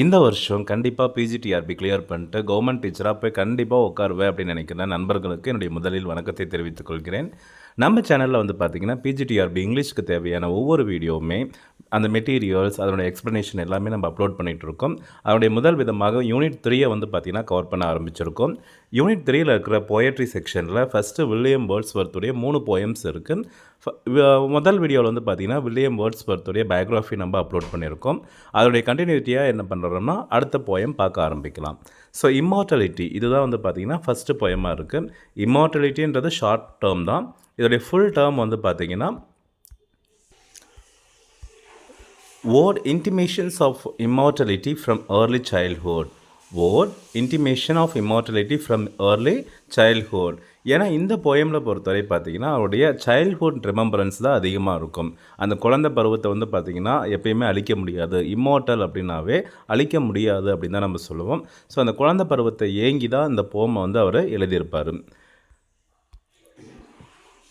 இந்த வருஷம் கண்டிப்பாக பிஜிடிஆர்பி கிளியர் பண்ணிட்டு கவர்மெண்ட் டீச்சராக போய் கண்டிப்பாக உட்காருவேன் அப்படின்னு நினைக்கிற நண்பர்களுக்கு என்னுடைய முதலில் வணக்கத்தை தெரிவித்துக் கொள்கிறேன். நம்ம சேனலில் வந்து பார்த்திங்கன்னா பிஜிடிஆர்பி இங்கிலீஷ்க்கு தேவையான ஒவ்வொரு வீடியோவுமே அந்த மெட்டீரியல்ஸ் அதனுடைய எக்ஸ்ப்ளனேஷன் எல்லாமே நம்ம அப்லோட் பண்ணிகிட்டு இருக்கோம். அதனுடைய முதல் விதமாக யூனிட் 3 வந்து பார்த்திங்கன்னா கவர் பண்ண ஆரம்பிச்சிருக்கோம். யூனிட் 3ல் இருக்கிற போயட்ரி செக்ஷனில் ஃபஸ்ட்டு வில்லியம் வேர்ட்ஸ்வர்த்துடைய 3 போயம்ஸ் இருக்குது. முதல் வீடியோவில் வந்து பார்த்திங்கன்னா வில்லியம் வேர்ட்ஸ்வர்த்துடைய பயோகிராஃபி நம்ம அப்லோட் பண்ணியிருக்கோம். அதனுடைய கண்டினியூட்டியாக என்ன பண்ணுறோம்னா அடுத்த போயம் பார்க்க ஆரம்பிக்கலாம். ஸோ இம்மார்டாலிட்டி இதுதான் வந்து பார்த்திங்கன்னா ஃபஸ்ட்டு போயமாக இருக்குது. இம்மார்டாலிட்டின்றது ஷார்ட் டேர்ம் தான். இதோடைய ஃபுல் டேர்ம் வந்து பார்த்திங்கன்னா Word intimations of immortality from early childhood. Word intimation of immortality from early childhood. ஏன்னா இந்த போயமில் பொறுத்தவரை பார்த்திங்கன்னா அவருடைய சைல்ட்ஹுட் ரிமெம்பரன்ஸ் தான் அதிகமாக இருக்கும். அந்த குழந்தை பருவத்தை வந்து பார்த்திங்கன்னா எப்பயுமே அழிக்க முடியாது. இம்மோர்டல் அப்படின்னாவே அழிக்க முடியாது அப்படின்னு தான் நம்ம சொல்லுவோம். ஸோ அந்த குழந்தை பருவத்தை ஏங்கி தான் இந்த போமை வந்து அவர் எழுதியிருப்பார்.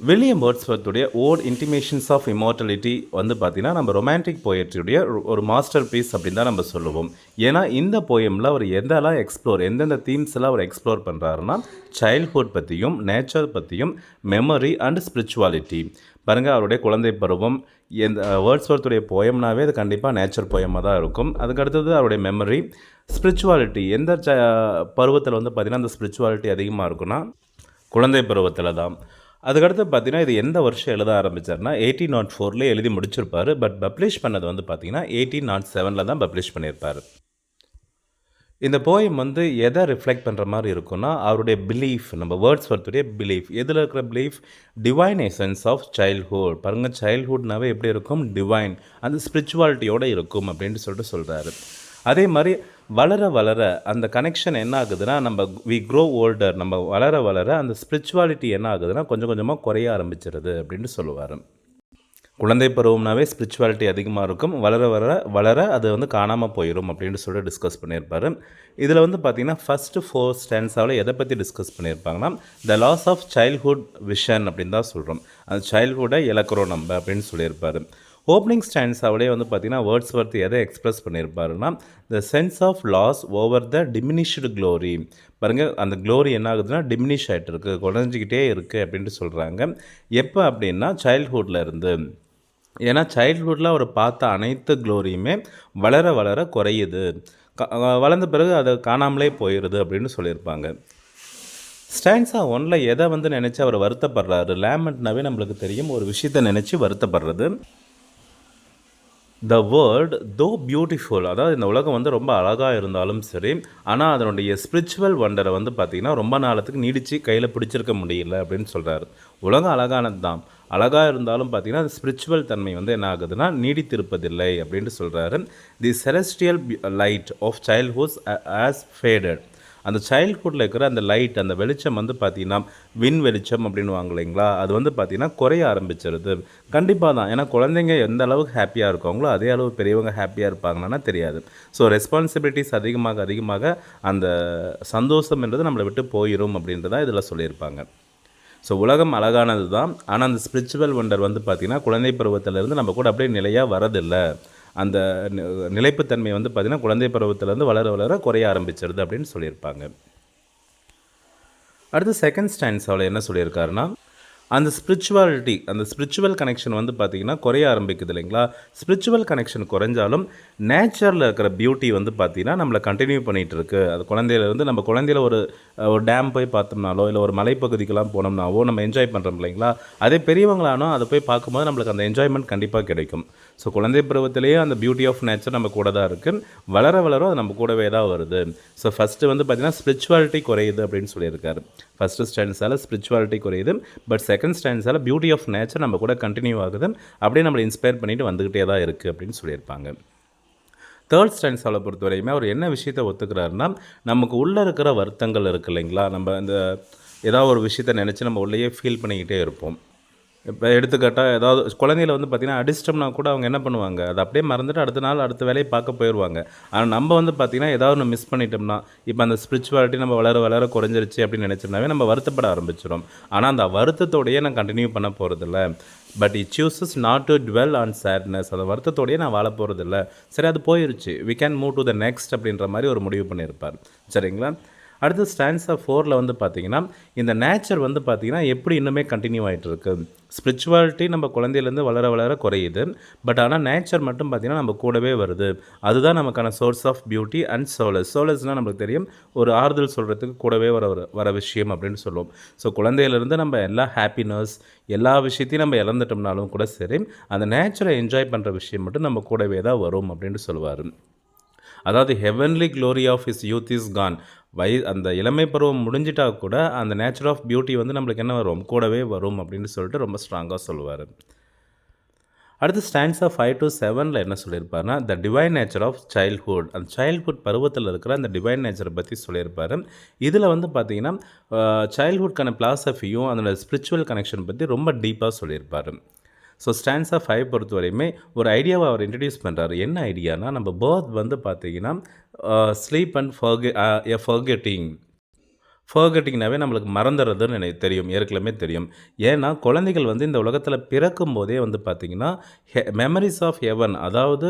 வில்லியம் வேர்ட்ஸ்வர்த்துடைய ஓட் இன்டிமேஷன்ஸ் ஆஃப் இமார்டாலிட்டி வந்து பார்த்திங்கன்னா நம்ம ரொமான்டிக் போயட்ரியுடைய ஒரு மாஸ்டர் பீஸ் அப்படின்னு தான் நம்ம சொல்லுவோம். ஏன்னா இந்த போயமில் அவர் எந்தெந்த தீம்ஸ் எல்லாம் அவர் எக்ஸ்ப்ளோர் பண்ணுறாருன்னா சைல்ட்ஹுட் பற்றியும் நேச்சர் பற்றியும் மெமரி அண்ட் ஸ்பிரிச்சுவாலிட்டி. பாருங்கள், அவருடைய குழந்தை பருவம் வேர்ட்ஸ்வர்த்துடைய போயம்னாவே அது கண்டிப்பாக நேச்சர் போயமாக தான் இருக்கும். அதுக்கடுத்தது அவருடைய மெமரி, ஸ்பிரிச்சுவாலிட்டி. எந்த பருவத்தில் வந்து பார்த்திங்கன்னா அந்த ஸ்பிரிச்சுவாலிட்டி அதிகமாக இருக்குன்னா குழந்தை பருவத்தில் தான். அதுக்கடுத்து பார்த்திங்கன்னா இது எந்த வருஷம் எழுத ஆரம்பித்தார்னா 1804 எழுதி முடிச்சிருப்பார். பட் பப்ளிஷ் பண்ணது வந்து பார்த்திங்கன்னா 1807 தான் பப்ளிஷ் பண்ணியிருப்பார். இந்த போயம் வந்து எதை ரிஃப்ளெக்ட் பண்ணுற மாதிரி இருக்குன்னா அவருடைய பிலீஃப், நம்ம வேர்ட்ஸ்வர்த்துடைய பிலீஃப். எதில் இருக்கிற belief? Divine essence of childhood. பாருங்கள், சைல்ட்ஹுட்னாவே எப்படி இருக்கும்? டிவைன், அந்த ஸ்பிரிச்சுவாலிட்டியோடு இருக்கும் அப்படின்ட்டு சொல்கிறாரு. அதே மாதிரி வளர வளர அந்த கனெக்ஷன் என்ன ஆகுதுன்னா வி க்ரோ ஓல்டர், நம்ம வளர வளர அந்த ஸ்பிரிச்சுவாலிட்டி என்ன ஆகுதுன்னா கொஞ்சம் கொஞ்சமாக குறைய ஆரம்பிச்சிருது அப்படின்னு சொல்லுவார். குழந்தை பருவம்னாவே ஸ்பிரிச்சுவாலிட்டி அதிகமாக இருக்கும். வளர வளர வளர அது வந்து காணாமல் போயிடும் அப்படின்னு டிஸ்கஸ் பண்ணியிருப்பார். இதில் வந்து பார்த்திங்கன்னா ஃபஸ்ட்டு 4 ஸ்டான்ஸாவில் எதை பற்றி டிஸ்கஸ் பண்ணியிருப்பாங்கன்னா the loss of childhood vision அப்படின்னு தான் சொல்கிறோம். அந்த சைல்ட்ஹுட்டை இழக்கிறோம் நம்ம அப்படின்னு சொல்லியிருப்பார். ஓப்பனிங் ஸ்டான்ஸாவிலே வந்து பார்த்திங்கன்னா வேர்ட்ஸ்வர்த் எதை எக்ஸ்ப்ரெஸ் பண்ணியிருப்பாருன்னா the sense of loss over the diminished glory. பாருங்கள், அந்த க்ளோரி என்ன ஆகுதுன்னா டிமினிஷ் ஆகிட்டு இருக்குது, குறைஞ்சிக்கிட்டே இருக்குது அப்படின்ட்டு சொல்கிறாங்க. எப்போ அப்படின்னா சைல்ட்ஹுட்டில் இருந்து. ஏன்னா சைல்ட்ஹுட்டில் அவர் பார்த்த அனைத்து க்ளோரியுமே வளர வளர குறையுது, வளர்ந்த பிறகு அதை காணாமலே போயிடுது அப்படின்னு சொல்லியிருப்பாங்க. ஸ்டான்ஸா 1ல் எதை வந்து நினச்சி அவர் வருத்தப்படுறாரு? லேமெண்ட்னாவே நம்மளுக்கு தெரியும், ஒரு விஷயத்தை நினச்சி வருத்தப்படுறது. த வேர்ல்டு தோ பியூட்டிஃபுல், அதாவது இந்த உலகம் வந்து ரொம்ப அழகாக இருந்தாலும் சரி, ஆனால் அதனுடைய ஸ்பிரிச்சுவல் வண்டரை வந்து பார்த்திங்கன்னா ரொம்ப நாளத்துக்கு நீடித்து கையில் பிடிச்சிருக்க முடியல அப்படின்னு சொல்கிறாரு. உலகம் அழகானது தான், அழகாக இருந்தாலும் பார்த்திங்கன்னா அந்த ஸ்பிரிச்சுவல் தன்மை வந்து என்ன ஆகுதுன்னா நீடித்திருப்பதில்லை அப்படின்ட்டு சொல்கிறாரு. The celestial light of childhood has faded. அந்த சைல்ட்ஹுட்டில் இருக்கிற அந்த லைட், அந்த வெளிச்சம் வந்து பார்த்திங்கன்னா விண் வெளிச்சம் அப்படின்னு வாங்க இல்லைங்களா, அது வந்து பார்த்திங்கன்னா குறைய ஆரம்பிச்சிருது. கண்டிப்பாக தான், ஏன்னா குழந்தைங்க எந்த அளவுக்கு ஹாப்பியாக இருக்காங்களோ அதே அளவு பெரியவங்க ஹாப்பியாக இருப்பாங்கன்னா தெரியாது. ஸோ ரெஸ்பான்சிபிலிட்டிஸ் அதிகமாக அதிகமாக அந்த சந்தோஷம்ன்றது நம்மளை விட்டு போயிடும் அப்படின்றதான் இதில் சொல்லியிருப்பாங்க. ஸோ உலகம் அழகானது தான், ஆனால் அந்த ஸ்பிரிச்சுவல் வண்டர் வந்து பார்த்திங்கன்னா குழந்தை பருவத்திலேருந்து நம்ம கூட அப்படியே நிலையாக வரதில்லை. அந்த நிலைப்புத்தன்மை வந்து பார்த்திங்கன்னா குழந்தை பருவத்திலேருந்து வளர வளர குறைய ஆரம்பிச்சிருது அப்படின்னு சொல்லியிருப்பாங்க. அடுத்து செகண்ட் ஸ்டான்ஸாவில் என்ன சொல்லியிருக்காருன்னா அந்த ஸ்பிரிச்சுவாலிட்டி, அந்த ஸ்பிரிச்சுவல் கனெக்ஷன் வந்து பார்த்திங்கன்னா குறைய ஆரம்பிக்குது இல்லைங்களா. ஸ்பிரிச்சுவல் கனெக்ஷன் குறைஞ்சாலும் நேச்சரில் இருக்கிற பியூட்டி வந்து பார்த்திங்கன்னா நம்மளை கண்டினியூ பண்ணிகிட்டு இருக்குது. அது குழந்தையிலேருந்து நம்ம குழந்தையில ஒரு டேம் போய் பார்த்தோம்னாலோ இல்லை ஒரு மலைப்பகுதிக்கெல்லாம் போனோம்னாவோ நம்ம என்ஜாய் பண்ணுறோம் இல்லைங்களா. அதே பெரியவங்களானோ அதை போய் பார்க்கும்போது நம்மளுக்கு அந்த என்ஜாய்மெண்ட் கண்டிப்பாக கிடைக்கும். ஸோ குழந்தை பருவத்திலேயே அந்த பியூட்டி ஆஃப் நேச்சர் நம்ம கூட தான் இருக்குது, வளர வளர அது நம்ம கூடவே தான் வருது. ஸோ ஃபஸ்ட்டு வந்து பார்த்திங்கன்னா ஸ்பிரிச்சுவாலிட்டி குறையுது அப்படின்னு சொல்லியிருக்காரு. ஃபஸ்ட்டு ஸ்டான்ஸால் ஸ்பிரிச்சுவாலிட்டி குறையுது, பட் செகண்ட் ஸ்டான்ஸால் பியூட்டி ஆஃப் நேச்சர் நம்ம கூட கண்டினியூ ஆகுது, அப்படியே நம்மளை இன்ஸ்பயர் பண்ணிட்டு வந்துக்கிட்டே தான் இருக்குது அப்படின்னு சொல்லியிருப்பாங்க. தேர்ட் ஸ்டான்ஸாவில் பொறுத்த வரைக்குமே அவர் என்ன விஷயத்தை ஒத்துக்கிறாருன்னா நமக்கு உள்ளே இருக்கிற வருத்தங்கள் இருக்குது இல்லைங்களா, நம்ம இந்த ஏதாவது ஒரு விஷயத்தை நினச்சி நம்ம உள்ளேயே ஃபீல் பண்ணிக்கிட்டே இருப்போம். இப்போ எடுத்துக்காட்டால் ஏதாவது குழந்தைகளை வந்து பார்த்திங்கன்னா அடிச்சிட்டோம்னா கூட அவங்க என்ன பண்ணுவாங்க, அதை அப்படியே மறந்துட்டு அடுத்த நாள் அடுத்த வேலையை பார்க்க போயிடுவாங்க. ஆனால் நம்ம வந்து பார்த்திங்கன்னா ஏதாவது ஒன்று மிஸ் பண்ணிட்டோம்னா, இப்போ அந்த ஸ்பிரிச்சுவாலிட்டி நம்ம வளர வளர குறைஞ்சிருச்சு அப்படின்னு நினச்சோம்னாவே நம்ம வருத்தப்பட ஆரம்பிச்சிடும். ஆனால் அந்த வருத்தத்தோடையே நான் கண்டினியூ பண்ண போகிறதில்ல. But it chooses not to dwell on sadness. அந்த வருத்தத்தோடையே நான் வாழ போகிறதில்ல, சரி அது போயிருச்சு, we can move to the next அப்படின்ற மாதிரி ஒரு முடிவு பண்ணியிருப்பார். சரிங்களா? அடுத்து ஸ்டான்ஸா 4ல் வந்து பார்த்திங்கன்னா, இந்த நேச்சர் வந்து பார்த்திங்கன்னா எப்படி இன்னுமே கண்டினியூ ஆகிட்டு இருக்கு. ஸ்பிரிச்சுவாலிட்டி நம்ம குழந்தையிலேருந்து வளர வளர குறையுது, பட் ஆனால் நேச்சர் மட்டும் பார்த்திங்கன்னா நம்ம கூடவே வருது. அதுதான் நமக்கான source of beauty and solace. சோலஸ்னால் நம்மளுக்கு தெரியும், ஒரு ஆறுதல் சொல்கிறதுக்கு கூடவே வர விஷயம் அப்படின்னு சொல்லுவோம். ஸோ குழந்தையிலேருந்து நம்ம எல்லா ஹாப்பினஸ் எல்லா விஷயத்தையும் நம்ம இழந்துட்டோம்னாலும் கூட சரி, அந்த நேச்சரை என்ஜாய் பண்ணுற விஷயம் மட்டும் நம்ம கூடவே தான் வரும் அப்படின்ட்டு சொல்லுவார். அதாவது heavenly glory of his youth is gone. அந்த இளமை பருவம் முடிஞ்சிட்டா கூட அந்த நேச்சர் ஆஃப் பியூட்டி வந்து நம்மளுக்கு என்ன வரும், கூடவே வரும் அப்படின்னு சொல்லிட்டு ரொம்ப ஸ்ட்ராங்காக சொல்லுவார். அடுத்து ஸ்டான்ஸா 5 to 7ல் என்ன சொல்லியிருப்பாருன்னா, the divine nature of childhood. அந்த சைல்ட்ஹுட் பருவத்தில் இருக்கிற அந்த டிவைன் நேச்சரை பற்றி சொல்லியிருப்பார். இதில் வந்து பார்த்திங்கன்னா சைல்ட்ஹுட்கான பிலாசபியும் அதோட ஸ்பிரிச்சுவல் கனெக்ஷன் பற்றி ரொம்ப டீப்பாக சொல்லியிருப்பார். ஸோ ஸ்டான்ஸா 5 பொறுத்த வரையுமே ஒரு ஐடியாவை அவர் இன்ட்ரடியூஸ் பண்ணுறாரு. என்ன ஐடியானா, நம்ம பர்த் வந்து பார்த்திங்கன்னா ஸ்லீப் அண்ட் ஃபர்கெட்டிங். ஃபர்கெட்டிங்னாவே நம்மளுக்கு மறந்துடுறதுன்னு எனக்கு தெரியும், ஏற்கனவே தெரியும். ஏன்னா குழந்தைகள் வந்து இந்த உலகத்தில் பிறக்கும் போதே வந்து பார்த்திங்கன்னா மெமரிஸ் ஆஃப் ஹெவன், அதாவது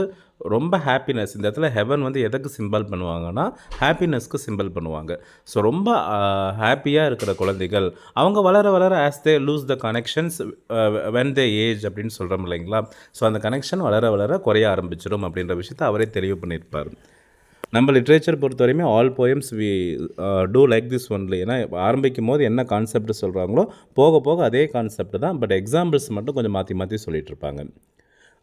ரொம்ப ஹாப்பினஸ். இந்த இடத்துல ஹெவன் வந்து எதுக்கு சிம்பல் பண்ணுவாங்கன்னா, ஹாப்பினஸ்க்கு சிம்பல் பண்ணுவாங்க. ஸோ ரொம்ப ஹாப்பியாக இருக்கிற குழந்தைகள் அவங்க வளர வளர as they lose the connections when they age அப்படின்னு சொல்கிறோம் இல்லைங்களா. ஸோ அந்த கனெக்ஷன் வளர வளர குறைய ஆரம்பிச்சிடும் அப்படின்ற விஷயத்தை அவரே தெளிவு பண்ணியிருப்பார். நம்ம லிட்ரேச்சர் பொறுத்த வரையுமே all poems we do like this only. ஏன்னா ஆரம்பிக்கும் போது என்ன கான்செப்ட் சொல்கிறாங்களோ போக போக அதே கான்செப்ட் தான், பட் எக்ஸாம்பிள்ஸ் மட்டும் கொஞ்சம் மாற்றி மாற்றி சொல்லிகிட்டு இருப்பாங்க.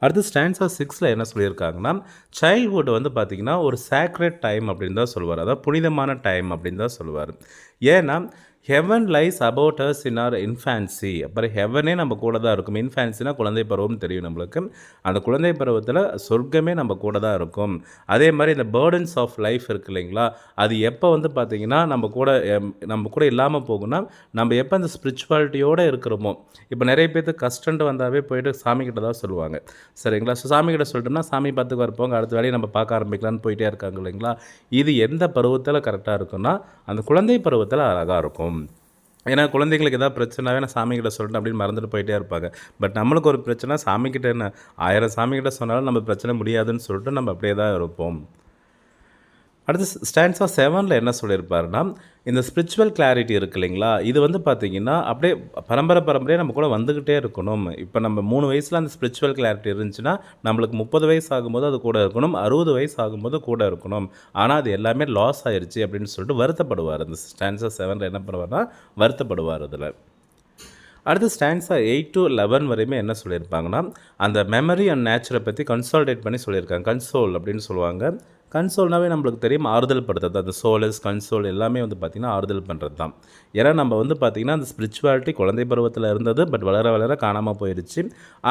அடுத்து ஸ்டான்ஸா 6ல் என்ன சொல்லியிருக்காங்கன்னா, சைல்ட்ஹுட் வந்து பார்த்திங்கன்னா ஒரு சேக்ரெட் டைம் அப்படின்னு தான் சொல்லுவார். அதாவது புனிதமான டைம் அப்படின்னு தான் சொல்லுவார். ஏன்னா heaven lies about us in our infancy. அப்புறம் ஹெவனே நம்ம கூட தான் இருக்கும். இன்ஃபேன்சினா குழந்தை பருவம் தெரியும் நம்மளுக்கு. அந்த குழந்தை பருவத்தில் சொர்க்கமே நம்ம கூட தான் இருக்கும். அதே மாதிரி இந்த பேர்டன்ஸ் ஆஃப் லைஃப் இருக்குது இல்லைங்களா, அது எப்போ வந்து பார்த்திங்கன்னா நம்ம கூட இல்லாமல் போகும்னா, நம்ம எப்போ அந்த ஸ்பிரிச்சுவாலிட்டியோடு இருக்கிறோமோ. இப்போ நிறைய பேர்த்துக்கு கஷ்டன்ட்டு வந்தாவே போயிட்டு சாமிக்கிட்ட தான் சொல்லுவாங்க, சரிங்களா. ஸோ சாமிக்கிட்ட சொல்லிட்டோம்னா சாமி பார்த்துக்கு வரப்போங்க, அடுத்த வேலையை நம்ம பார்க்க ஆரம்பிக்கலான்னு போயிட்டே இருக்காங்க இல்லைங்களா. இது எந்த பருவத்தில் கரெக்டாக இருக்குன்னா, அந்த குழந்தை பருவத்தில் அழகாக இருக்கும். ஏன்னா குழந்தைங்களுக்கு ஏதாவது பிரச்சனாவே நான் சாமிக்கிட்ட சொல்லிட்டேன் அப்படின்னு மறந்துட்டு போயிட்டே இருப்பாங்க. பட் நம்மளுக்கு ஒரு பிரச்சனை சாமிக்கிட்ட என்ன 1000 சாமிக்கிட்ட சொன்னாலும் நம்ம பிரச்சனை முடியாதுன்னு சொல்லிட்டு நம்ம அப்படியே தான் இருப்போம். அடுத்து ஸ்டான்ஸா 7ல் என்ன சொல்லியிருப்பாருன்னா, இந்த ஸ்பிரிச்சுவல் கிளாரிட்டி இருக்குது இல்லைங்களா, இது வந்து பார்த்திங்கன்னா அப்படியே பரம்பரையாக நம்ம கூட வந்துக்கிட்டே இருக்கணும். இப்போ நம்ம 3 வயசில் அந்த ஸ்பிரிச்சுவல் கிளாரிட்டி இருந்துச்சுன்னா, நம்மளுக்கு 30 வயசு ஆகும்போது அது கூட இருக்கணும், 60 வயசு ஆகும்போது கூட இருக்கணும். ஆனால் அது எல்லாமே லாஸ் ஆயிடுச்சு அப்படின்னு சொல்லிட்டு வருத்தப்படுவார். அந்த ஸ்டான்ஸா 7ல் என்ன பண்ணுவார்னா வருத்தப்படுவார் அதில். அடுத்து ஸ்டான்ஸா 8 to 11 வரையுமே என்ன சொல்லியிருப்பாங்கன்னா, அந்த மெமரி அண்ட் நேச்சரை பற்றி கன்சால்டேட் பண்ணி சொல்லியிருக்காங்க. கன்சோல் அப்படின்னு சொல்லுவாங்க. கன்சோல்னாவே நம்மளுக்கு தெரியும் ஆறுதல் படுறது. அந்த சோலஸ் கன்சோல் எல்லாமே வந்து பார்த்திங்கன்னா ஆறுதல் பண்ணுறது தான். ஏன்னா நம்ம வந்து பார்த்திங்கன்னா அந்த ஸ்பிரிச்சுவாலிட்டி குழந்தை பருவத்தில் இருந்தது, பட் வளர வளர காணாமல் போயிடுச்சு.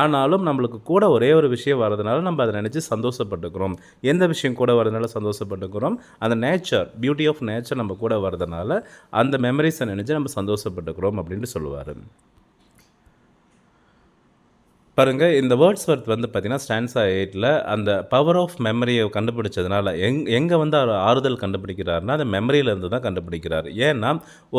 ஆனாலும் நம்மளுக்கு கூட ஒரே ஒரு விஷயம் வரதுனால நம்ம அதை நினச்சி சந்தோஷப்பட்டுக்கிறோம். எந்த விஷயம் கூட வரதுனால சந்தோஷப்பட்டுக்கிறோம், அந்த நேச்சர், பியூட்டி ஆஃப் நேச்சர் நம்ம கூட வரதுனால அந்த மெமரிஸை நினச்சி நம்ம சந்தோஷப்பட்டுக்கிறோம் அப்படின்ட்டு சொல்லுவார். பாருங்கள், இந்த வேர்ட்ஸ்வொர்த் வந்து பார்த்திங்கன்னா ஸ்டான்ஸா 8ல் அந்த பவர் ஆஃப் மெமரியை கண்டுபிடிச்சதுனால எங்கே வந்து அவர் ஆறுதல் கண்டுபிடிக்கிறாருன்னா, அந்த மெமரியிலேருந்து தான் கண்டுபிடிக்கிறார். ஏன்னா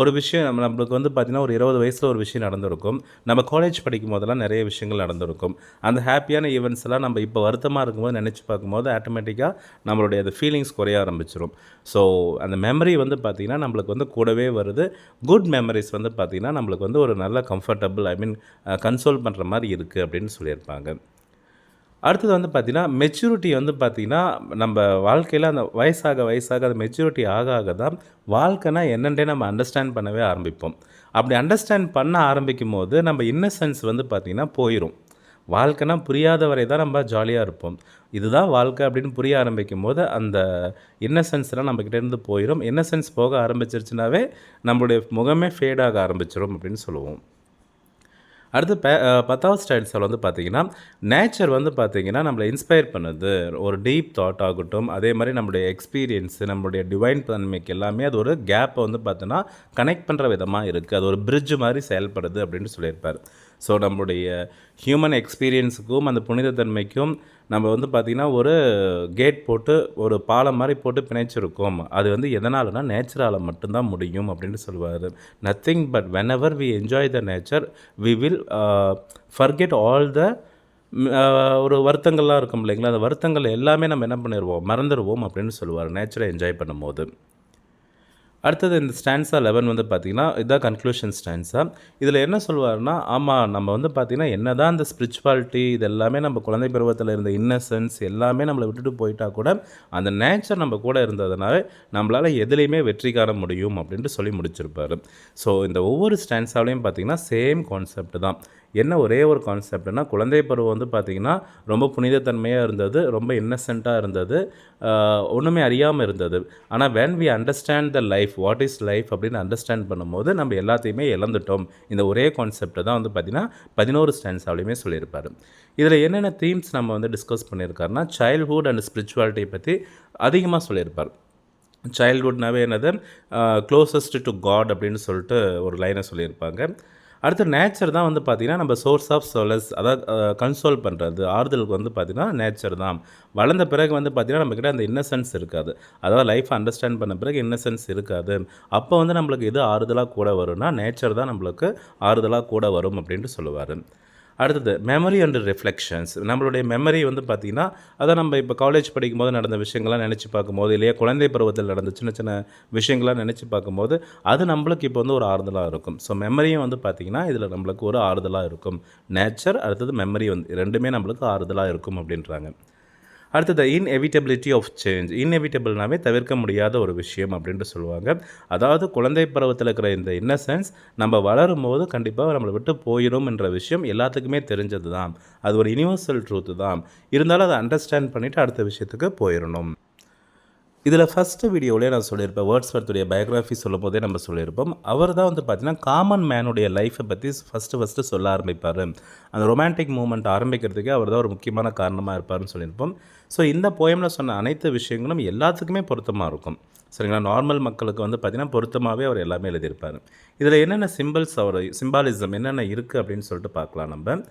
ஒரு விஷயம் நம்மளுக்கு வந்து பார்த்திங்கன்னா ஒரு 20 வயசில் ஒரு விஷயம் நடந்திருக்கும். நம்ம காலேஜ் படிக்கும் போதெல்லாம் நிறைய விஷயங்கள் நடந்திருக்கும். அந்த ஹாப்பியான ஈவெண்ட்ஸ் எல்லாம் நம்ம இப்போ வருத்தமாக இருக்கும்போது நினச்சி பார்க்கும்போது ஆட்டோமேட்டிக்காக நம்மளுடைய அந்த ஃபீலிங்ஸ் குறைய ஆரம்பிச்சிடும். ஸோ அந்த மெமரி வந்து பார்த்திங்கன்னா நம்மளுக்கு வந்து கூடவே வருது. குட் மெமரிஸ் வந்து பார்த்திங்கன்னா நம்மளுக்கு வந்து ஒரு நல்ல கம்ஃபர்டபுள் கன்சோல் பண்ணுற மாதிரி இருக்குது அப்படின்னு சொல்லியிருப்பாங்க. அடுத்தது வந்து பார்த்திங்கன்னா மெச்சூரிட்டி வந்து பார்த்திங்கன்னா நம்ம வாழ்க்கையில் அந்த வயசாக அந்த மெச்சூரிட்டி ஆக தான் வாழ்க்கைனா என்னென்றே நம்ம அண்டர்ஸ்டாண்ட் பண்ணவே ஆரம்பிப்போம். அப்படி அண்டர்ஸ்டாண்ட் பண்ண ஆரம்பிக்கும் போது நம்ம இன்னசென்ஸ் வந்து பார்த்திங்கன்னா போயிடும். வாழ்க்கைனா புரியாத வரை தான் நம்ம ஜாலியாக இருப்போம். இதுதான் வாழ்க்கை அப்படின்னு புரிய ஆரம்பிக்கும் போது அந்த இன்னசென்ஸ்லாம் நம்மக்கிட்டேருந்து போயிடும். இன்னசென்ஸ் போக ஆரம்பிச்சிருச்சுனாவே நம்மளுடைய முகமே ஃபேடாக ஆரம்பிச்சிடும் அப்படின்னு சொல்லுவோம். அடுத்து 10வது ஸ்டான்ஸாவில் வந்து பார்த்திங்கன்னா நேச்சர் வந்து பார்த்திங்கன்னா நம்மளை இன்ஸ்பயர் பண்ணுது. ஒரு டீப் தாட் ஆகட்டும், அதே மாதிரி நம்மளுடைய எக்ஸ்பீரியன்ஸு, நம்மளுடைய டிவைன் தன்மைக்கு எல்லாமே அது ஒரு கேப்பை வந்து பார்த்தோன்னா கனெக்ட் பண்ணுற விதமாக இருக்குது. அது ஒரு பிரிட்ஜ் மாதிரி செயல்படுது அப்படின்னு சொல்லியிருப்பார். ஸோ நம்மளுடைய ஹியூமன் எக்ஸ்பீரியன்ஸுக்கும் அந்த புனிதத்தன்மைக்கும் நம்ம வந்து பார்த்திங்கன்னா ஒரு கேட் போட்டு ஒரு பாலம் மாதிரி போட்டு பிணைச்சிருக்கோம். அது வந்து எதனாலனா நேச்சரால் மட்டும்தான் முடியும் அப்படின்னு சொல்லுவார். Nothing but whenever we enjoy the nature we will forget all the ஒரு வருத்தங்கள்லாம் இருக்கும் இல்லைங்களா, அந்த வருத்தங்கள் எல்லாமே நம்ம என்ன பண்ணிடுவோம், மறந்துடுவோம் அப்படின்னு சொல்லுவார் நேச்சரை என்ஜாய் பண்ணும்போது. அடுத்தது இந்த ஸ்டான்ஸா 11 வந்து பார்த்திங்கன்னா இதுதான் கன்க்ளூஷன் ஸ்டான்ஸா. இதில் என்ன சொல்லுவார்னா, ஆமாம் நம்ம வந்து பார்த்திங்கன்னா என்ன தான் இந்த ஸ்பிரிச்சுவாலிட்டி இது எல்லாமே நம்ம குழந்தை பருவத்தில் இருந்த இன்னசென்ஸ் எல்லாமே நம்மளை விட்டுட்டு போயிட்டா கூட அந்த நேச்சர் நம்ம கூட இருந்ததுனால நம்மளால் எதுலேயுமே வெற்றி காண முடியும் அப்படின்ட்டு சொல்லி முடிச்சிருப்பார். ஸோ இந்த ஒவ்வொரு ஸ்டான்ஸாலையும் பார்த்திங்கன்னா சேம் கான்செப்ட் தான். என்ன ஒரே ஒரு கான்செப்ட்னா, குழந்தை பருவம் வந்து பார்த்திங்கன்னா ரொம்ப புனிதத்தன்மையாக இருந்தது, ரொம்ப இன்னசென்ட்டாக இருந்தது, ஒன்றுமே அறியாமல் இருந்தது. ஆனால் when we understand the life what is life அப்படின்னு அண்டர்ஸ்டாண்ட் பண்ணும்போது நம்ம எல்லாத்தையுமே இழந்துட்டோம். இந்த ஒரே கான்செப்டை தான் வந்து பார்த்திங்கன்னா 11 ஸ்டான்ஸாலையுமே சொல்லியிருப்பார். இதில் என்னென்ன தீம்ஸ் நம்ம வந்து டிஸ்கஸ் பண்ணியிருக்காருன்னா, சைல்ட்ஹுட் அண்ட் ஸ்பிரிச்சுவாலிட்டி பற்றி அதிகமாக சொல்லியிருப்பார். சைல்ட்ஹுட்னாவே என்னது, க்ளோசஸ்ட் டு காட் அப்படின்னு சொல்லிட்டு ஒரு லைனை சொல்லியிருப்பாங்க. அடுத்து நேச்சர் தான் வந்து பார்த்திங்கன்னா நம்ம சோர்ஸ் ஆஃப் சோலஸ், அதாவது கன்சோல் பண்ணுறது, ஆறுதலுக்கு வந்து பார்த்திங்கன்னா நேச்சர் தான். வளர்ந்த பிறகு வந்து பார்த்திங்கன்னா நம்மக்கிட்ட அந்த இன்னசென்ஸ் இருக்காது, அதாவது லைஃப்பை அண்டர்ஸ்டாண்ட் பண்ண பிறகு இன்னசென்ஸ் இருக்காது. அப்போ வந்து நம்மளுக்கு எது ஆறுதலாக கூட வரும்னா நேச்சர் தான் நம்மளுக்கு ஆறுதலாக கூட வரும் அப்படின்ட்டு சொல்லுவார். அடுத்தது மெமரி அண்ட் ரிஃப்ளெக்ஷன்ஸ். நம்மளுடைய மெமரி வந்து பார்த்திங்கன்னா அதை நம்ம இப்போ காலேஜ் படிக்கும்போது நடந்த விஷயங்கள்லாம் நினச்சி பார்க்கும்போது, இல்லையா குழந்தை பருவத்தில் நடந்த சின்ன சின்ன விஷயங்கள்லாம் நினச்சி பார்க்கும்போது அது நம்மளுக்கு இப்போ வந்து ஒரு ஆறுதலாக இருக்கும். ஸோ மெமரியும் வந்து பார்த்திங்கன்னா இதில் நம்மளுக்கு ஒரு ஆறுதலாக இருக்கும். நேச்சர் அடுத்தது மெமரி வந்து ரெண்டுமே நம்மளுக்கு ஆறுதலாக இருக்கும் அப்படின்றாங்க. அடுத்தது இன்எவிட்டபிலிட்டி ஆஃப் சேஞ்ச். இன்எவிட்டபிள்னாவே தவிர்க்க முடியாத ஒரு விஷயம் அப்படின்ட்டு சொல்லுவாங்க. அதாவது குழந்தை பருவத்தில் இருக்கிற இந்த இன்னசென்ஸ் நம்ம வளரும் போது கண்டிப்பாக நம்மளை விட்டு போயிடும் என்ற விஷயம் எல்லாத்துக்குமே தெரிஞ்சது தான். அது ஒரு யுனிவர்சல் ட்ரூத்து தான். இருந்தாலும் அதை அண்டர்ஸ்டாண்ட் பண்ணிவிட்டு அடுத்த விஷயத்துக்கு போயிடணும். இதில் ஃபஸ்ட்டு வீடியோவிலே நான் சொல்லியிருப்பேன், வேர்ட்ஸ்வர்த்துடைய பயோகிராஃபி சொல்லும் போதே நம்ம சொல்லியிருப்போம். அவர் தான் வந்து பார்த்திங்கன்னா காமன் மேனுடைய லைஃப்பை பற்றி ஃபஸ்ட்டு சொல்ல ஆரம்பிப்பார். அந்த ரொமான்டிக் மூமெண்ட் ஆரம்பிக்கிறதுக்கே அவர் தான் ஒரு முக்கியமான காரணமாக இருப்பார்னு சொல்லியிருப்போம். ஸோ இந்த போயமில் சொன்ன அனைத்து விஷயங்களும் எல்லாத்துக்குமே பொருத்தமாக இருக்கும். சரிங்களா, நார்மல் மக்களுக்கு வந்து பார்த்திங்கன்னா பொருத்தமாகவே அவர் எல்லாமே எழுதியிருப்பார். இதில் என்னென்ன சிம்பாலிசம் என்னென்ன இருக்குது அப்படின்னு சொல்லிட்டு பார்க்கலாம் நம்ம.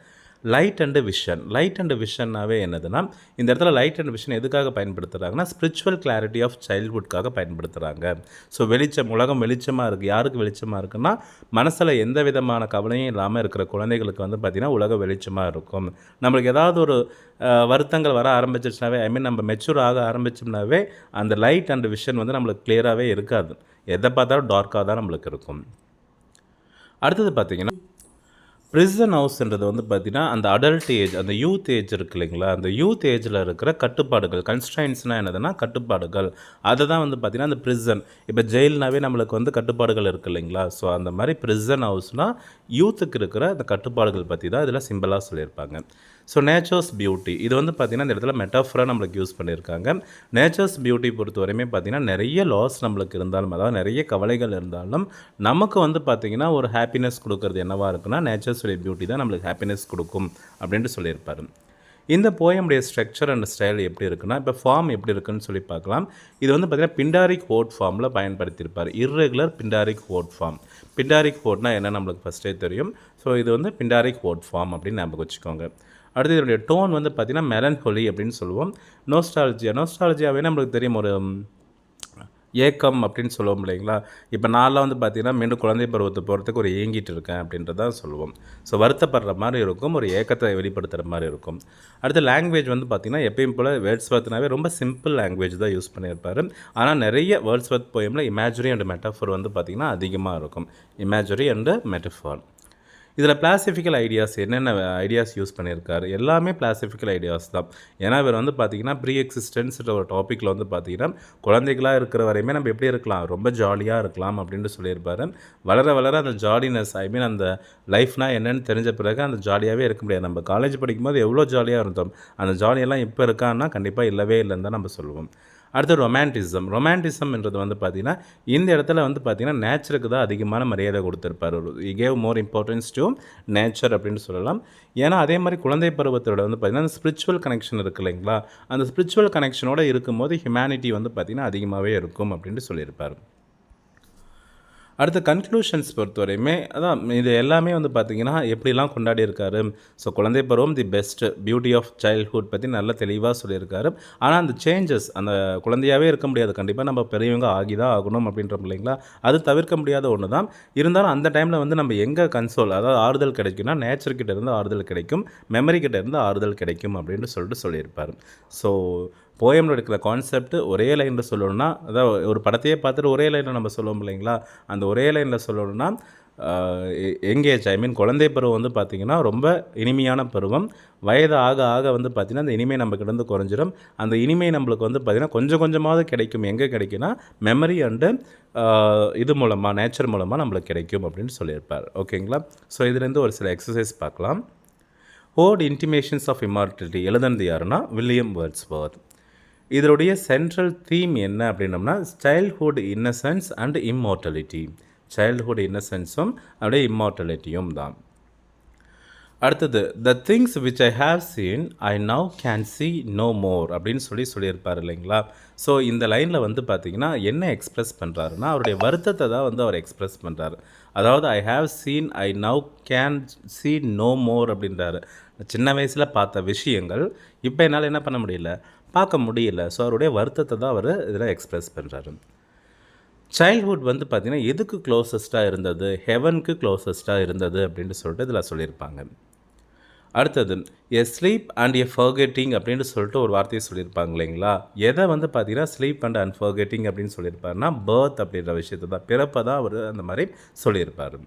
Light and vision. Light and விஷன்னாவே என்னதுன்னா, இந்த இடத்துல லைட் அண்ட் விஷன் எதுக்காக பயன்படுத்துகிறாங்கன்னா, ஸ்பிரிச்சுவல் கிளாரிட்டி ஆஃப் சைல்ட்ஹுட்காக பயன்படுத்துகிறாங்க. ஸோ வெளிச்சம், உலகம் வெளிச்சமாக இருக்குது. யாருக்கு வெளிச்சமாக இருக்குன்னா, மனசில் எந்த விதமான கவலையும் இல்லாமல் இருக்கிற குழந்தைகளுக்கு வந்து பார்த்திங்கன்னா உலகம் வெளிச்சமாக இருக்கும். நம்மளுக்கு ஏதாவது ஒரு வருத்தங்கள் வர ஆரம்பிச்சிச்சுனாவே, நம்ம மெச்சூர் ஆக ஆரம்பிச்சோம்னாவே அந்த லைட் அண்ட் விஷன் வந்து நம்மளுக்கு கிளியராகவே இருக்காது. எதை பார்த்தாலும் டார்க்காக தான் நம்மளுக்கு இருக்கும். அடுத்தது பார்த்திங்கன்னா ப்ரிசன் ஹவுஸ்ன்றது வந்து பார்த்திங்கன்னா அந்த அடல்ட் ஏஜ், அந்த யூத் ஏஜ் இருக்குது இல்லைங்களா, அந்த யூத் ஏஜில் இருக்கிற கட்டுப்பாடுகள், கன்ஸ்ட்ரைன்ஸ்னால் என்னதுன்னா கட்டுப்பாடுகள், அதை தான் வந்து பார்த்திங்கன்னா அந்த ப்ரிசன். இப்போ ஜெயில்னாவே நம்மளுக்கு வந்து கட்டுப்பாடுகள் இருக்குது இல்லைங்களா, ஸோ அந்த மாதிரி ப்ரிசன் ஹவுஸ்னால் யூத்துக்கு இருக்கிற அந்த கட்டுப்பாடுகள் பற்றி தான் இதில் சிம்பிளாக சொல்லியிருப்பாங்க. ஸோ நேச்சர்ஸ் பியூட்டி, இது வந்து பார்த்திங்கன்னா இந்த இடத்துல மெட்டாஃபராக நம்மளுக்கு யூஸ் பண்ணியிருக்காங்க. நேச்சர்ஸ் பியூட்டி பொறுத்த வரையுமே பார்த்திங்கன்னா நிறைய லாஸ் நம்மளுக்கு இருந்தாலும், அதாவது நிறைய கவலைகள் இருந்தாலும் நமக்கு வந்து பார்த்திங்கன்னா ஒரு ஹாப்பினஸ் கொடுக்குறது என்னவாக இருக்குன்னா நேச்சர்ஸுடைய பியூட்டி தான் நம்மளுக்கு ஹாப்பினஸ் கொடுக்கும் அப்படின்ட்டு சொல்லியிருப்பார். இந்த போயமுடைய ஸ்ட்ரக்சர் அண்ட் ஸ்டைல் எப்படி இருக்குன்னா, இப்போ ஃபார்ம் எப்படி இருக்குன்னு சொல்லி பார்க்கலாம். இது வந்து பார்த்திங்கன்னா பிண்டாரிக் ஹோட் ஃபார்மில் பயன்படுத்தியிருப்பார். Irregular Pindaric ode form. Pindaric ஹோட்னா என்ன நம்மளுக்கு ஃபஸ்ட்டே தெரியும். ஸோ இது வந்து பிண்டாரிக் ஹோட் ஃபார்ம் அப்படின்னு ஞாபகம் வச்சுக்கோங்க. அடுத்து இதனுடைய டோன் வந்து பார்த்திங்கன்னா மெலன்ஹோலி அப்படின்னு சொல்லுவோம். நோஸ்டாலஜியாவே நம்மளுக்கு தெரியும், ஒரு ஏக்கம் அப்படின்னு சொல்லுவோம் இல்லைங்களா. இப்போ நான்லாம் வந்து பார்த்திங்கன்னா மீண்டும் குழந்தை பருவத்தை போகிறதுக்கு ஒரு ஏங்கிட்டு இருக்கேன் அப்படின்றதான் சொல்லுவோம். ஸோ வருத்தப்படுற மாதிரி இருக்கும், ஒரு ஏக்கத்தை வெளிப்படுத்துகிற மாதிரி இருக்கும். அடுத்து லாங்குவேஜ் வந்து பார்த்திங்கன்னா எப்பயும் போல் வேர்ட்ஸ்வர்த்னாவே ரொம்ப சிம்பிள் லாங்குவேஜ் தான் யூஸ் பண்ணியிருப்பார். ஆனால் நிறைய வேர்ட்ஸ்வர்த் போயமில் இமேஜரி அண்ட் மெட்டஃபோர் வந்து பார்த்திங்கன்னா அதிகமாக இருக்கும். Imagery and metaphor. இதில் கிளாசிஃபிக்கல் ஐடியாஸ் என்னென்ன ஐடியாஸ் யூஸ் பண்ணியிருக்காரு, எல்லாமே கிளாசிஃபிக்கல் ஐடியாஸ் தான். ஏன்னா இவர் வந்து பார்த்திங்கன்னா ப்ரீ எக்ஸிஸ்டன்ஸ்ன்ற ஒரு டாப்பிக்கில் வந்து பார்த்திங்கன்னா குழந்தைகளாக இருக்கிற வரையுமே நம்ம எப்படி இருக்கலாம், ரொம்ப ஜாலியாக இருக்கலாம் அப்படின்ட்டு சொல்லியிருப்பாரு. வளர வளர அந்த ஜாலினஸ், அந்த லைஃப்னால் என்னென்னு தெரிஞ்ச பிறகு அந்த ஜாலியாகவே இருக்க முடியாது. நம்ம காலேஜ் படிக்கும்போது எவ்வளோ ஜாலியாக இருந்தோம், அந்த ஜாலியெல்லாம் இப்போ இருக்கான்னா கண்டிப்பாக இல்லவே இல்லைன்னு தான் நம்ம சொல்லுவோம். அடுத்து ரொமான்டிசம்ன்றது வந்து பார்த்திங்கன்னா இந்த இடத்துல வந்து பார்த்திங்கன்னா நேச்சருக்கு தான் அதிகமான மரியாதை கொடுத்துருப்பார். he gave more importance to nature அப்படின்னு சொல்லலாம். ஏன்னா அதே மாதிரி குழந்தை பருவத்தோட வந்து பார்த்திங்கன்னா அந்த ஸ்பிரிச்சுவல் கனெக்ஷன் இருக்குது இல்லைங்களா, அந்த ஸ்பிரிச்சுவல் கனெக்ஷனோடு இருக்கும்போது ஹியூமனிட்டி வந்து பார்த்திங்கன்னா அதிகமாகவே இருக்கும் அப்படின்ட்டு சொல்லியிருப்பார். அடுத்து கன்க்ளூஷன்ஸ் பொறுத்தவரையுமே அதான் இது எல்லாமே வந்து பார்த்திங்கன்னா எப்படிலாம் கொண்டாடி இருக்காரு. ஸோ குழந்தை பருவம் the best beauty of childhood பற்றி நல்லா தெளிவாக சொல்லியிருக்காரு. ஆனால் அந்த சேஞ்சஸ் அந்த குழந்தையாகவே இருக்க முடியாது, கண்டிப்பாக நம்ம பெரியவங்க ஆகி தான் ஆகணும் அப்படின்றோம் இல்லைங்களா. அது தவிர்க்க முடியாத ஒன்று தான். இருந்தாலும் அந்த டைமில் வந்து நம்ம எங்கே கன்சோல் அதாவது ஆறுதல் கிடைக்கும்னா நேச்சர்கிட்ட இருந்து ஆறுதல் கிடைக்கும், மெமரி கிட்ட இருந்து ஆறுதல் கிடைக்கும் அப்படின்னு சொல்லியிருப்பார். ஸோ போயமில் இருக்கிற கான்செப்ட் ஒரே லைனில் சொல்லணும்னா அதாவது ஒரு படத்தையே பார்த்துட்டு ஒரே லைனில் நம்ம சொல்லுவோம் இல்லைங்களா. அந்த ஒரே லைனில் சொல்லணும்னா எங்கேஜ் குழந்தை பருவம் வந்து பார்த்திங்கன்னா ரொம்ப இனிமையான பருவம். வயது ஆக ஆக வந்து பார்த்திங்கன்னா அந்த இனிமை நம்ம கிட்ட குறைஞ்சிடும். அந்த இனிமை நம்மளுக்கு வந்து பார்த்திங்கன்னா கொஞ்சம் கொஞ்சமாவது கிடைக்கும். எங்கே கிடைக்குன்னா மெமரி அண்டு இது மூலமாக நேச்சர் மூலமாக நம்மளுக்கு கிடைக்கும் அப்படின்னு சொல்லியிருப்பார். ஓகேங்களா. ஸோ இதுலேருந்து ஒரு சில எக்ஸசைஸ் பார்க்கலாம். ஓட் இன்டிமேஷன்ஸ் ஆஃப் இமார்டாலிட்டி எழுதுனது யாருன்னா வில்லியம் வேர்ட்ஸ்வர்த். இதனுடைய சென்ட்ரல் தீம் என்ன அப்படின்னம்னா childhood innocence and immortality. Childhood இன்னசென்ஸும் அப்படியே இம்மார்டாலிட்டியும் தான். அடுத்தது the things which I have seen I now can see no more அப்படின்னு சொல்லியிருப்பார் இல்லைங்களா. ஸோ இந்த லைனில் வந்து பார்த்திங்கன்னா என்ன எக்ஸ்ப்ரெஸ் பண்ணுறாருன்னா அவருடைய வருத்தத்தை தான் வந்து அவர் எக்ஸ்ப்ரெஸ் பண்ணுறாரு. அதாவது I have seen I now can see no more அப்படின்றாரு. சின்ன வயசில் பார்த்த விஷயங்கள் இப்போ என்னால் என்ன பண்ண முடியல, பார்க்க முடியல. ஸோ அவருடைய வருத்தத்தை தான் அவர் இதில் எக்ஸ்ப்ரெஸ் பண்ணுறாரு. சைல்ட்ஹுட் வந்து பார்த்திங்கன்னா எதுக்கு க்ளோசஸ்ட்டாக இருந்தது, ஹெவனுக்கு க்ளோசஸ்ட்டாக இருந்தது அப்படின்ட்டு சொல்லிட்டு இதில் சொல்லியிருப்பாங்க. அடுத்தது எ ஸ்லீப் அண்ட் எ ஃபர்கெட்டிங் அப்படின்னு சொல்லிட்டு ஒரு வார்த்தையை சொல்லியிருப்பாங்க இல்லைங்களா. எதை வந்து பார்த்தீங்கன்னா ஸ்லீப் அண்ட் அன்ஃபர்கெட்டிங் அப்படின்னு சொல்லியிருப்பாருன்னா பர்த் அப்படின்ற விஷயத்தை தான், பிறப்பை தான் அவர் அந்த மாதிரி சொல்லியிருப்பார்.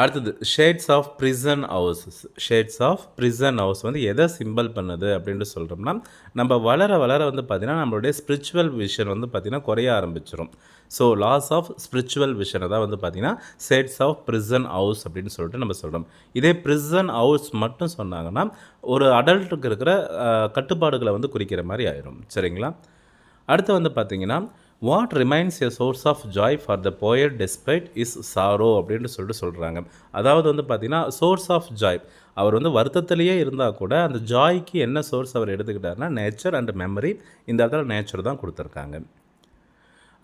அடுத்தது shades of prison house. Shades of prison house வந்து எதை சிம்பிள் பண்ணுது அப்படின்ட்டு சொல்கிறோம்னா நம்ம வளர வளர வந்து பார்த்திங்கன்னா நம்மளுடைய ஸ்பிரிச்சுவல் விஷன் வந்து பார்த்திங்கன்னா குறைய ஆரம்பிச்சிடும். ஸோ லாஸ் ஆஃப் ஸ்பிரிச்சுவல் விஷனை தான் வந்து பார்த்திங்கன்னா ஷேட்ஸ் ஆஃப் ப்ரிசன் ஹவுஸ் அப்படின்னு சொல்லிட்டு நம்ம சொல்கிறோம். இதே ப்ரிசன் ஹவுஸ் மட்டும் சொன்னாங்கன்னா ஒரு அடல்ட்டுக்கு இருக்கிற கட்டுப்பாடுகளை வந்து குறிக்கிற மாதிரி ஆயிரும். சரிங்களா. அடுத்து வந்து பார்த்திங்கன்னா what remains a source of joy for the poet despite his sorrow அப்படின்னு சொல்கிறாங்க. அதாவது வந்து பார்த்திங்கன்னா சோர்ஸ் ஆஃப் ஜாய், அவர் வந்து வருத்தத்திலேயே இருந்தால் கூட அந்த ஜாய்க்கு என்ன சோர்ஸ் அவர் எடுத்துக்கிட்டாருன்னா நேச்சர் அண்ட் மெமரி. இந்த இடத்துல நேச்சர் தான் கொடுத்துருக்காங்க.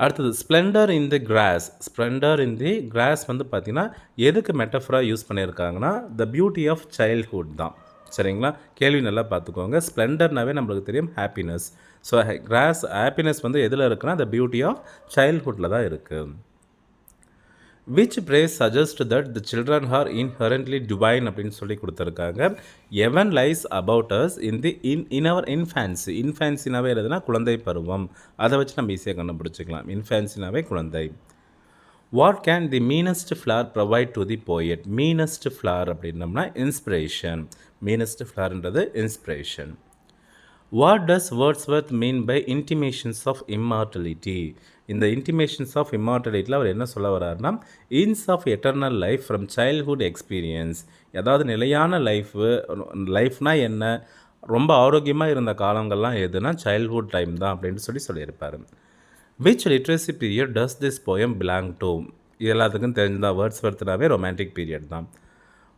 அடுத்தது splendour in the grass. Splendour in the grass வந்து பார்த்திங்கன்னா எதுக்கு மெட்டஃபராக யூஸ் பண்ணியிருக்காங்கன்னா த பியூட்டி ஆஃப் சைல்ட்ஹுட் தான். சரிங்களா. கேள்வி நல்லா பார்த்துக்கோங்க. ஸ்ப்ளெண்டர்னாவே நம்மளுக்கு தெரியும் ஹாப்பினஸ். ஸோ கிராஸ் ஹாப்பினஸ் வந்து எதில் இருக்குன்னா த பியூட்டி ஆஃப் சைல்ட்ஹுட்டில் தான் இருக்குது. Which phrase suggest that the children are inherently divine அப்படின்னு சொல்லி கொடுத்துருக்காங்க. Heaven lies about us in our infancy. இன்ஃபேன்சினாவே எதுனா குழந்தை பருவம். அதை வச்சு நம்ம ஈஸியாக கண்டுபிடிச்சிக்கலாம். இன்ஃபேன்சினாவே குழந்தை. What can the meanest flower provide to the poet. Meanest flower அப்படின்னம்னா இன்ஸ்பிரேஷன். மீனஸ்ட் ஃப்ளார்ன்றது inspiration. What does Wordsworth mean by intimations of immortality. இந்த இன்டிமேஷன்ஸ் ஆஃப் இம்மார்டலிட்டியில் அவர் என்ன சொல்ல வர்றாருன்னா hints of eternal life from childhood experience. அதாவது நிலையான லைஃப்னால் என்ன, ரொம்ப ஆரோக்கியமாக இருந்த காலங்கள்லாம் எதுனா சைல்ட்ஹுட் டைம் தான் அப்படின்ட்டு சொல்லியிருப்பார். Which literary period does this poem belong to. இது எல்லாத்துக்கும் தெரிஞ்சுதான் வேர்ட்ஸ்வர்த்னாவே ரொமான்டிக் பீரியட் தான்.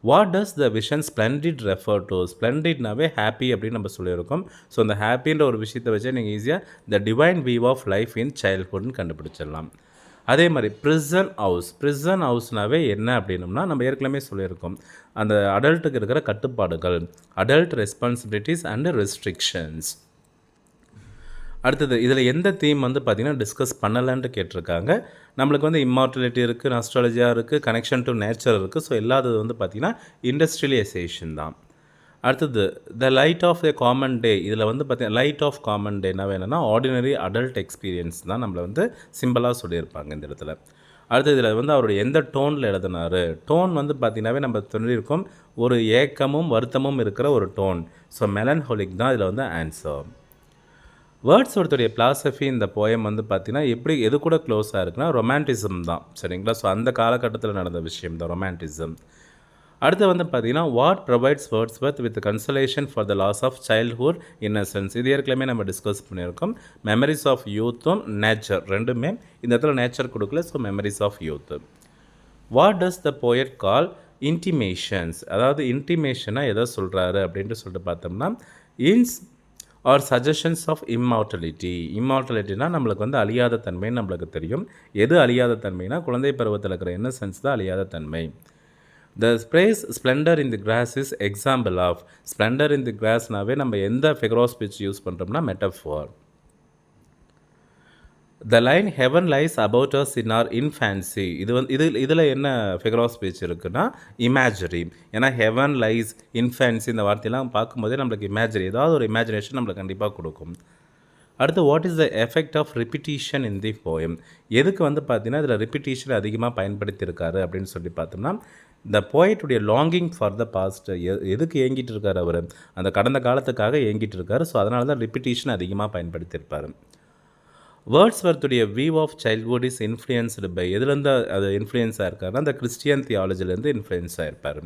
What does the vision splendid refer to. ஸ்ப்ளெண்டிட்னாவே ஹாப்பி அப்படின்னு நம்ம சொல்லியிருக்கோம். ஸோ அந்த ஹாப்பின்ற ஒரு விஷயத்தை வச்சு நீங்கள் ஈஸியாக the divine view of life in சைல்ட்ஹுட்னு கண்டுபிடிச்சிடலாம். அதே மாதிரி ப்ரிசன் ஹவுஸ். ப்ரிசன் ஹவுஸ்னாவே என்ன அப்படின்னம்னா நம்ம ஏற்கனவே சொல்லியிருக்கோம் அந்த அடல்ட்டுக்கு இருக்கிற கட்டுப்பாடுகள், அடல்ட் ரெஸ்பான்சிபிலிட்டிஸ் அண்ட் ரெஸ்ட்ரிக்ஷன்ஸ். அடுத்தது இதில் எந்த தீம் வந்து பார்த்திங்கன்னா டிஸ்கஸ் பண்ணலைன்ட்டு கேட்டிருக்காங்க. நம்மளுக்கு வந்து இம்மார்டலிட்டி இருக்குது, நாஸ்டாலஜியா இருக்குது, கனெக்ஷன் டு நேச்சர் இருக்குது. ஸோ எல்லாத்தது வந்து பார்த்திங்கன்னா இண்டஸ்ட்ரியலைசேஷன் தான். அடுத்தது the light of a common day. இதில் வந்து பார்த்திங்கன்னா லைட் ஆஃப் காமன் டேனா வேணும்னா ஆர்டினரி அடல்ட் எக்ஸ்பீரியன்ஸ் தான் நம்மளை வந்து சிம்பிளாக சொல்லியிருப்பாங்க இந்த இடத்துல. அடுத்து இதில் வந்து அவருடைய எந்த டோனில் எழுதினார். டோன் வந்து பார்த்திங்கனாவே நம்ம சொல்லியிருக்கோம் ஒரு ஏக்கமும் வருத்தமும் இருக்கிற ஒரு டோன். ஸோ மெலன்ஹோலிக் தான் இதில் வந்து ஆன்சர். வேர்ட்ஸ்வர்த்துடைய பிலாசபி இந்த போயம் வந்து பார்த்திங்கன்னா எது கூட க்ளோஸாக இருக்குன்னா ரொமான்டிசம் தான். சரிங்களா. ஸோ அந்த காலகட்டத்தில் நடந்த விஷயம் தான் ரொமான்டிசம். அடுத்து வந்து பார்த்திங்கன்னா what provides Wordsworth with consolation for the loss of childhood innocence. இது ஏற்கனவே நம்ம டிஸ்கஸ் பண்ணியிருக்கோம். மெமரிஸ் ஆஃப் யூத்தும் நேச்சர் ரெண்டுமே இந்த இடத்துல நேச்சர் கொடுக்கல. So memories of youth. What does the poet call intimations. அதாவது இன்டிமேஷனாக எதை சொல்கிறாரு அப்படின்ட்டு சொல்லிட்டு பார்த்தோம்னா hints are suggestions of immortality. இம்மார்டலிட்டினா நம்மளுக்கு வந்து அழியாத தன்மைன்னு நம்மளுக்கு தெரியும். எது அழியாத தன்மைனா குழந்தை பருவத்தில் இருக்கிற இன்னசென்ஸ் தான் அழியாத தன்மை. The phrase splendour in the grass is example of. Splendour in the கிராஸ்னாவே நம்ம எந்த ஃபிகர் ஆஃப் ஸ்பீச் யூஸ் பண்ணுறோம்னா metaphor. The line heaven lies about us in our infancy. இதில் என்ன ஃபிகர் ஆஃப் ஸ்பீச் இருக்குன்னா இமேஜரி. ஏன்னா ஹெவன் லைஸ் இன்ஃபேன்சி இந்த வார்த்தையெல்லாம் பார்க்கும்போதே நம்மளுக்கு இமேஜரி, ஏதாவது ஒரு இமேஜினேஷன் நம்மளுக்கு கண்டிப்பாக கொடுக்கும். அடுத்து what is the effect of repetition in the poem. எதுக்கு வந்து பார்த்தீங்கன்னா இதில் ரிப்பிட்டீஷன் அதிகமாக பயன்படுத்தியிருக்காரு அப்படின்னு சொல்லி பார்த்தோம்னா இந்த போயட்டுடைய லாங்கிங் ஃபார் த பாஸ்ட். எதுக்கு ஏங்கிட்டு இருக்கார் அவர், அந்த கடந்த காலத்துக்காக ஏங்கிட்டு இருக்காரு. ஸோ அதனால தான் ரிப்பிட்டீஷன் அதிகமாக பயன்படுத்தியிருப்பார். வேர்ட்ஸ்வர்த்துடைய view of childhood is influenced by. எதுலேருந்து அது இன்ஃப்ளூயன்ஸாக இருக்காருன்னா அந்த கிறிஸ்டியன் தியாலஜிலேருந்து இன்ஃப்ளூயன்ஸாக இருப்பார்.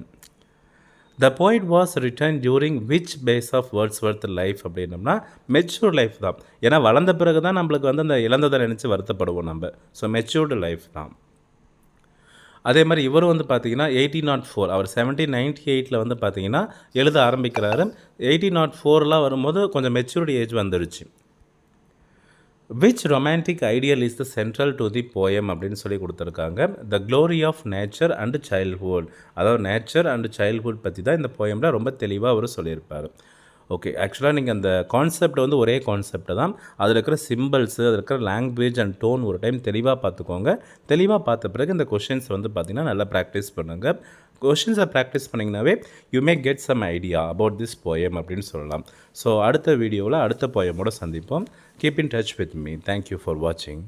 The poet was written during which phase of Wordsworth life அப்படின்னோம்னா மெச்சூர்ட் லைஃப் தான். ஏன்னா வளர்ந்த பிறகு தான் நம்மளுக்கு வந்து அந்த இழந்ததை நினச்சி வருத்தப்படுவோம் நம்ம. ஸோ மெச்சூர்டு லைஃப் தான். அதே மாதிரி இவர் வந்து பார்த்தீங்கன்னா 1804, அவர் 1798 வந்து பார்த்தீங்கன்னா எழுத ஆரம்பிக்கிறாரு. 1804 வரும்போது கொஞ்சம் மெச்சூரிட்டி ஏஜ் வந்துடுச்சு. Which romantic ideal is the central to the poem அப்படின்னு சொல்லி கொடுத்துருக்காங்க. The glory of nature and childhood. அதாவது நேச்சர் அண்ட் சைல்ட்ஹுட் பற்றி தான் இந்த போயமில் ரொம்ப தெளிவாக அவர் சொல்லியிருப்பார். ஓகே, ஆக்சுவலாக நீங்கள் அந்த கான்செப்ட் வந்து ஒரே கான்செப்ட் தான். அதில் இருக்கிற சிம்பிள்ஸு, அதில் இருக்கிற லாங்குவேஜ் அண்ட் டோன் ஒரு டைம் தெளிவாக பார்த்துக்கோங்க. தெளிவாக பார்த்த பிறகு இந்த கொஷின்ஸ் வந்து பார்த்திங்கன்னா நல்லா ப்ராக்டிஸ் பண்ணுங்கள். கொஷின்ஸை ப்ராக்டிஸ் பண்ணிங்கனாவே you may get some idea about this poem அப்படின்னு சொல்லலாம். ஸோ அடுத்த வீடியோவில் அடுத்த போயமோடு சந்திப்போம். Keep in touch with me. Thank you for வாட்சிங்.